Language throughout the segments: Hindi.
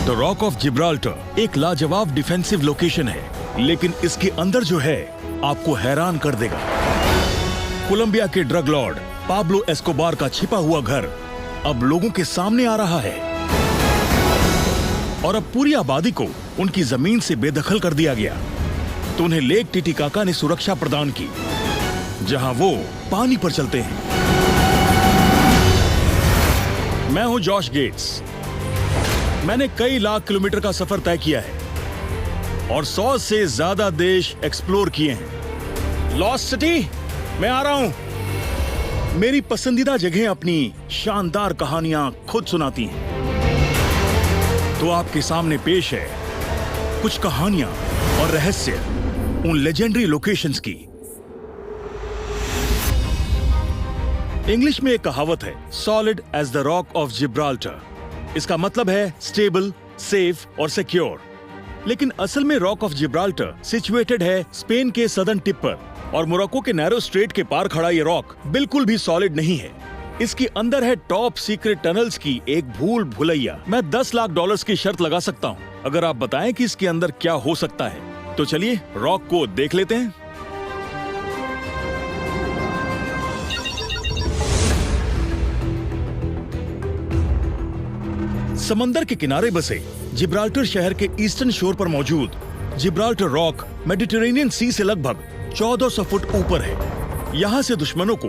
द रॉक ऑफ जिब्राल्टर एक लाजवाब डिफेंसिव लोकेशन है, लेकिन इसके अंदर जो है आपको हैरान कर देगा। कोलंबिया के ड्रग लॉर्ड पाब्लो एस्कोबार का छिपा हुआ घर अब लोगों के सामने आ रहा है और अब पूरी आबादी को उनकी जमीन से बेदखल कर दिया गया। तो उन्हें लेक टिटिकाका ने सुरक्षा प्रदान की, जहां वो पानी पर चलते हैं। मैं हूं जॉश गेट्स। मैंने कई लाख किलोमीटर का सफर तय किया है और 100 से ज्यादा देश एक्सप्लोर किए हैं। लॉस्ट सिटी, मैं आ रहा हूं। मेरी पसंदीदा जगह अपनी शानदार कहानियां खुद सुनाती हैं। तो आपके सामने पेश है कुछ कहानियां और रहस्य उन लेजेंडरी लोकेशंस की। इंग्लिश में एक कहावत है, solid as the rock of Gibraltar. इसका मतलब है स्टेबल, सेफ और सिक्योर। लेकिन असल में रॉक ऑफ जिब्राल्टर सिचुएटेड है स्पेन के सदर्न टिप पर, और मोरक्को के नैरो स्ट्रेट के पार खड़ा ये रॉक बिल्कुल भी सॉलिड नहीं है। इसके अंदर है टॉप सीक्रेट टनल्स की एक भूल भुलैया। मैं $10 लाख की शर्त लगा सकता हूँ अगर आप बताएं कि इसके अंदर क्या हो सकता है। तो चलिए रॉक को देख लेते हैं। समंदर के किनारे बसे जिब्राल्टर शहर के ईस्टर्न शोर पर मौजूद जिब्राल्टर रॉक मेडिटेरेनियन सी से लगभग 1400 फुट ऊपर है। यहाँ से दुश्मनों को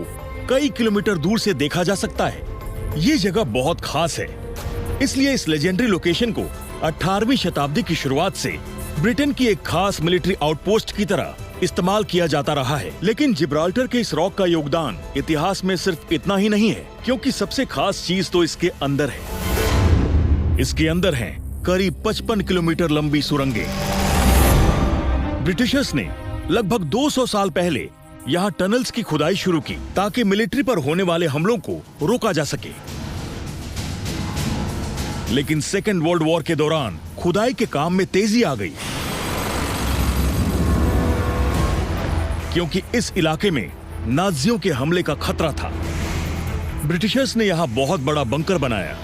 कई किलोमीटर दूर से देखा जा सकता है। ये जगह बहुत खास है, इसलिए इस लेजेंडरी लोकेशन को 18वीं शताब्दी की शुरुआत से ब्रिटेन की एक खास मिलिट्री आउटपोस्ट की तरह इस्तेमाल किया जाता रहा है। लेकिन जिब्राल्टर के इस रॉक का योगदान इतिहास में सिर्फ इतना ही नहीं है, क्योंकि सबसे खास चीज तो इसके अंदर है। इसके अंदर हैं करीब 55 किलोमीटर लंबी सुरंगें। ब्रिटिशर्स ने लगभग 200 साल पहले यहाँ टनल्स की खुदाई शुरू की ताकि मिलिट्री पर होने वाले हमलों को रोका जा सके। लेकिन सेकेंड वर्ल्ड वॉर के दौरान खुदाई के काम में तेजी आ गई, क्योंकि इस इलाके में नाजियों के हमले का खतरा था। ब्रिटिशर्स ने यहाँ बहुत बड़ा बंकर बनाया,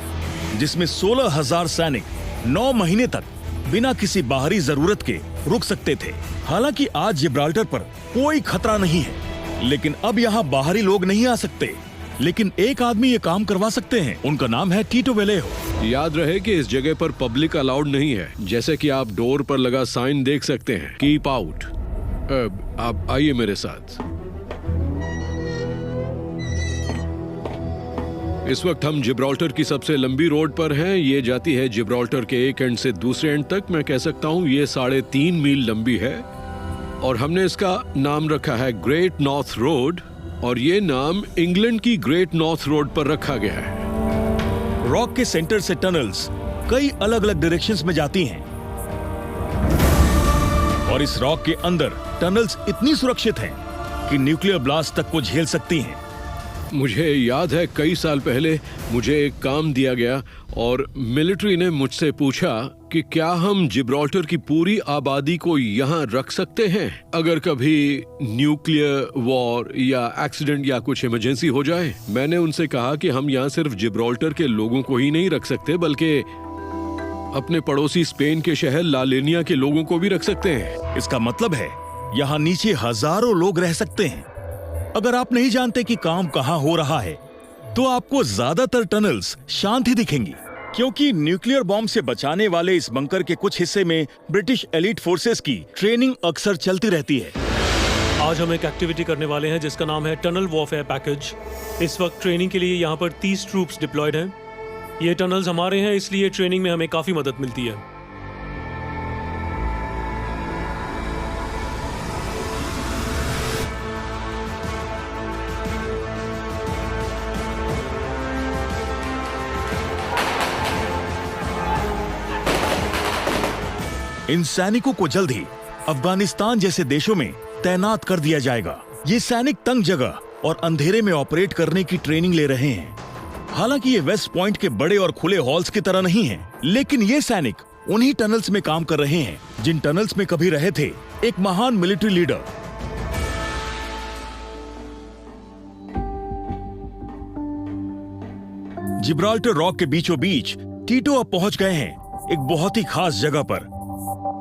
जिसमें 16,000 सैनिक 9 महीने तक बिना किसी बाहरी जरूरत के रुक सकते थे। हालांकि आज जिब्राल्टर पर कोई खतरा नहीं है, लेकिन अब यहाँ बाहरी लोग नहीं आ सकते। लेकिन एक आदमी ये काम करवा सकते हैं। उनका नाम है टीटो वेलेहो। याद रहे कि इस जगह पर पब्लिक अलाउड नहीं है। जैसे कि आप डोर पर लगा साइन देख सकते हैं, कीप आउट। आप आइए मेरे साथ। इस वक्त हम जिब्राल्टर की सबसे लंबी रोड पर हैं। ये जाती है जिब्राल्टर के एक एंड से दूसरे एंड तक। मैं कह सकता हूँ ये 3.5 मील लंबी है और हमने इसका नाम रखा है ग्रेट नॉर्थ रोड, और ये नाम इंग्लैंड की ग्रेट नॉर्थ रोड पर रखा गया है। रॉक के सेंटर से टनल्स कई अलग अलग डायरेक्शंस में जाती हैं, और इस रॉक के अंदर टनल्स इतनी सुरक्षित हैं कि न्यूक्लियर ब्लास्ट तक को झेल सकती हैं। मुझे याद है कई साल पहले मुझे एक काम दिया गया और मिलिट्री ने मुझसे पूछा कि क्या हम जिब्राल्टर की पूरी आबादी को यहाँ रख सकते हैं अगर कभी न्यूक्लियर वॉर या एक्सीडेंट या कुछ इमरजेंसी हो जाए। मैंने उनसे कहा कि हम यहाँ सिर्फ जिब्राल्टर के लोगों को ही नहीं रख सकते, बल्कि अपने पड़ोसी स्पेन के शहर ला लेनिया के लोगों को भी रख सकते हैं। इसका मतलब है यहाँ नीचे हजारों लोग रह सकते हैं। अगर आप नहीं जानते कि काम कहाँ हो रहा है, तो आपको ज्यादातर टनल्स शांत ही दिखेंगी, क्योंकि न्यूक्लियर बॉम्ब से बचाने वाले इस बंकर के कुछ हिस्से में ब्रिटिश एलीट फोर्सेस की ट्रेनिंग अक्सर चलती रहती है। आज हम एक एक्टिविटी करने वाले हैं जिसका नाम है टनल वॉरफेयर पैकेज। इस वक्त ट्रेनिंग के लिए यहाँ पर 30 ट्रूप्स डिप्लॉयड हैं। ये टनल्स हमारे हैं, इसलिए ट्रेनिंग में हमें काफी मदद मिलती है। इन सैनिकों को जल्द ही अफगानिस्तान जैसे देशों में तैनात कर दिया जाएगा। ये सैनिक तंग जगह और अंधेरे में ऑपरेट करने की ट्रेनिंग ले रहे हैं। हालांकि ये वेस्ट पॉइंट के बड़े और खुले हॉल्स की तरह नहीं है, लेकिन ये सैनिक उन्हीं टनल्स में काम कर रहे हैं जिन टनल्स में कभी रहे थे एक महान मिलिट्री लीडर। जिब्राल्टर रॉक के बीचों बीच टीटो अब पहुंच गए हैं, एक बहुत ही खास जगह पर।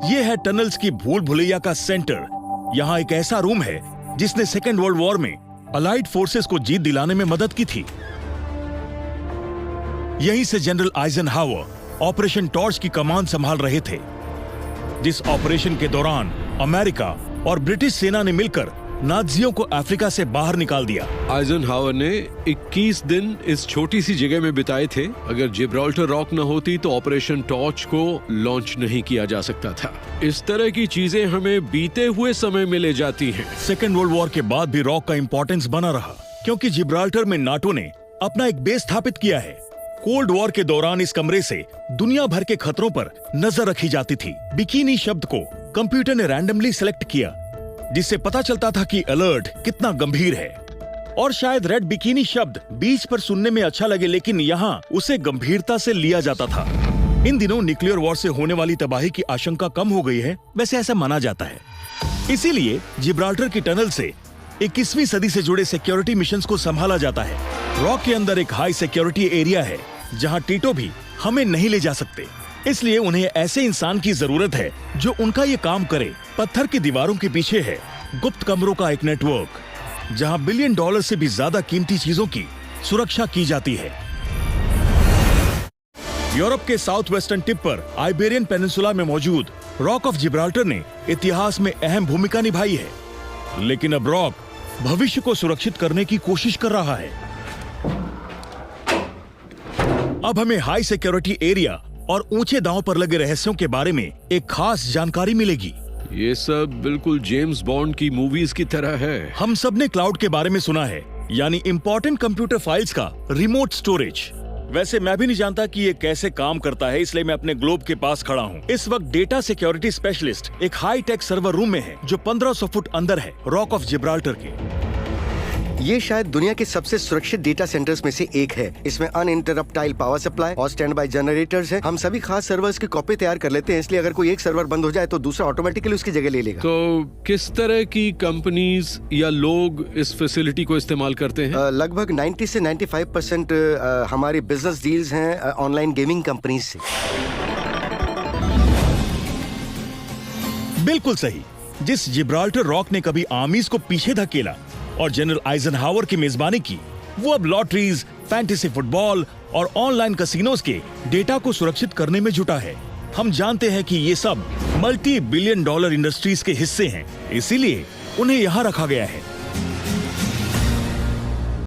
यह है टनल्स की भूल भुलैया का सेंटर। यहाँ एक ऐसा रूम है जिसने सेकेंड वर्ल्ड वॉर में अलाइड फोर्सेस को जीत दिलाने में मदद की थी। यहीं से जनरल आइजनहावर ऑपरेशन टॉर्च की कमान संभाल रहे थे, जिस ऑपरेशन के दौरान अमेरिका और ब्रिटिश सेना ने मिलकर नाज़ियों को अफ्रीका से बाहर निकाल दिया। आइजनहावर ने 21 दिन इस छोटी सी जगह में बिताए थे। अगर जिब्राल्टर रॉक न होती तो ऑपरेशन टॉर्च को लॉन्च नहीं किया जा सकता था। इस तरह की चीजें हमें बीते हुए समय में ले जाती हैं। सेकेंड वर्ल्ड वॉर के बाद भी रॉक का इंपॉर्टेंस बना रहा, क्योंकि जिब्राल्टर में नाटो ने अपना एक बेस स्थापित किया है। कोल्ड वॉर के दौरान इस कमरे से दुनिया भर के खतरों पर नजर रखी जाती थी। बिकिनी शब्द को कंप्यूटर ने रैंडमली सिलेक्ट किया, जिससे पता चलता था कि अलर्ट कितना गंभीर है। और शायद रेड बिकिनी शब्द बीच पर सुनने में अच्छा लगे, लेकिन यहाँ उसे गंभीरता से लिया जाता था। इन दिनों न्यूक्लियर वॉर से होने वाली तबाही की आशंका कम हो गई है, वैसे ऐसा माना जाता है। इसीलिए जिब्राल्टर की टनल से 21वीं सदी से जुड़े सिक्योरिटी मिशंस को संभाला जाता है। रॉक के अंदर एक हाई सिक्योरिटी एरिया है जहाँ टीटो भी हमें नहीं ले जा सकते। इसलिए उन्हें ऐसे इंसान की जरूरत है जो उनका ये काम करे। पत्थर की दीवारों के पीछे है गुप्त कमरों का एक नेटवर्क, जहां $1 बिलियन से भी ज्यादा कीमती चीजों की सुरक्षा की जाती है। यूरोप के साउथ वेस्टर्न टिप पर आइबेरियन पेनिनसुला में मौजूद रॉक ऑफ जिब्राल्टर ने इतिहास में अहम भूमिका निभाई है, लेकिन अब रॉक भविष्य को सुरक्षित करने की कोशिश कर रहा है। अब हमें हाई सिक्योरिटी एरिया और ऊंचे दांव पर लगे रहस्यों के बारे में एक खास जानकारी मिलेगी। ये सब बिल्कुल जेम्स बॉन्ड की मूवीज की तरह है। हम सब ने क्लाउड के बारे में सुना है, यानी इंपॉर्टेंट कंप्यूटर फाइल्स का रिमोट स्टोरेज। वैसे मैं भी नहीं जानता कि ये कैसे काम करता है, इसलिए मैं अपने ग्लोब के पास खड़ा हूँ। इस वक्त डेटा सिक्योरिटी स्पेशलिस्ट एक हाई टेक सर्वर रूम में है, जो 1500 फुट अंदर है रॉक ऑफ जिब्राल्टर के। ये शायद दुनिया के सबसे सुरक्षित डेटा सेंटर्स में से एक है। इसमें अनइंटरप्टाइल पावर सप्लाई और स्टैंड बाय जनरेटर्स हैं। हम सभी खास सर्वर्स की कॉपी तैयार कर लेते हैं, इसलिए अगर कोई एक सर्वर बंद हो जाए तो दूसरा ऑटोमेटिकली उसकी जगह ले लेगा। तो किस तरह की कंपनीज या लोग इस फैसिलिटी को इस्तेमाल करते हैं? लगभग 90 से 95% हमारी बिजनेस डील्स हैं ऑनलाइन गेमिंग कंपनीज से। बिल्कुल सही। जिस जिब्राल्टर रॉक ने कभी आर्मीज को पीछे धकेला और जनरल आइजनहावर की मेजबानी की, वो अब लॉटरीज, फैंटेसी फुटबॉल और ऑनलाइन कसिनोज के डेटा को सुरक्षित करने में जुटा है। हम जानते हैं कि ये सब $multi-billion इंडस्ट्रीज के हिस्से हैं, इसीलिए उन्हें यहाँ रखा गया है।